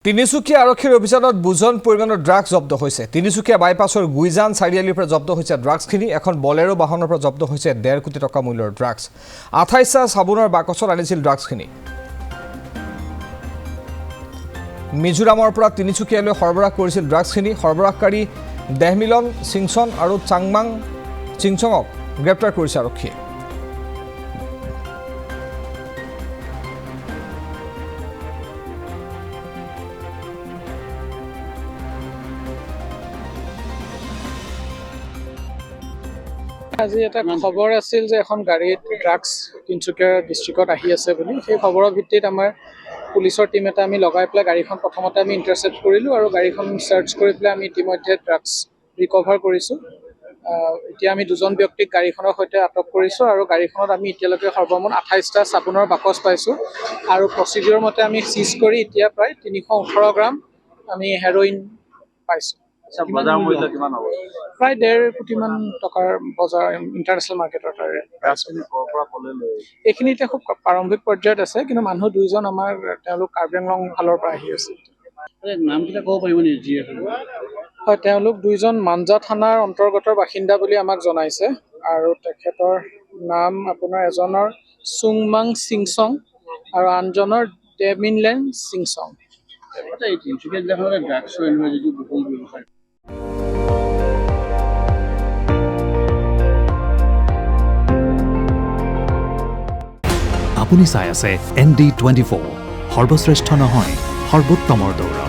তিনিচুকীয়া আৰক্ষীৰ অভিযানত বুজন পৰিমাণৰ ড্ৰাগছ জব্দ হৈছে। তিনিচুকীয়া বাইপাছৰ গুইজান চাৰিআলিৰ পৰা জব্দ হৈছে ড্ৰাগছখিনি। এখন বলেৰো বাহনৰ পৰা জব্দ হৈছে 1.5 কোটি টকা মূল্যৰ ড্ৰাগছ। 28টা চাবোনৰ বাকচত আনিছিল ড্ৰাগছখিনি। মিজোৰামৰ পৰা তিনিচুকীয়ালৈ সৰবৰাহ কৰিছিল ড্ৰাগছখিনি। সৰবৰাহকাৰী দেহমিলন সিংচন আৰু চাংমাং চিংচঙক গ্ৰেপ্তাৰ কৰিছে আৰক্ষীয়ে। আজি এটা খবৰ আছিল যে এখন গাড়ীত ড্ৰাগছ তিনিচুকীয়া ডিষ্ট্ৰিক্টত আহি আছে বুলি। সেই খবৰৰ ভিত্তিত আমাৰ পুলিচৰ টিম এটা আমি লগাই পেলাই গাড়ীখন প্ৰথমতে আমি ইণ্টাৰচেপ্ট কৰিলোঁ আৰু গাড়ীখন চাৰ্চ কৰি পেলাই আমি ইতিমধ্যে ড্ৰাগছ ৰিকভাৰ কৰিছোঁ। এতিয়া আমি দুজন ব্যক্তিক গাড়ীখনৰ সৈতে আটক কৰিছোঁ আৰু গাড়ীখনত আমি এতিয়ালৈকে সৰ্বমুঠ 28টা চাবোনৰ বাকচ পাইছোঁ আৰু প্ৰচিডিউৰ মতে আমি চিজ কৰি এতিয়া প্ৰায় 318 গ্ৰাম আমি হেৰইন পাইছোঁ। প্ৰায় 1.5 কোটিমান টকাৰ বজাৰ ইণ্টাৰনেশ্যনেল মাৰ্কেটৰ তাৰে। এইখিনি এতিয়া খুব প্ৰাৰম্ভিক পৰ্যায়ত আছে, কিন্তু মানুহ 2জন আমাৰ তেওঁলোক কাৰ্বি আংলং ফালৰ পৰা আহি আছে। নামকেইটা ক'ব পাৰিব নেকি? হয়, তেওঁলোক 2জন মাঞ্জা থানাৰ অন্তৰ্গতৰ বাসিন্দা বুলি আমাক জনাইছে আৰু তেখেতৰ নাম আপোনাৰ এজনৰ চুংমাং চিংচং আৰু আনজনৰ ডেমিনলেন চিংচং। তিনিচুকীয়া জিলাখনত ড্ৰাগছৰ এনেকুৱা যিটো বহুল ব্যৱসায়। আপুনি চাই আছে ND24, সৰ্বশ্ৰেষ্ঠ নহয় সৰ্বোত্তমৰ দৌৰ।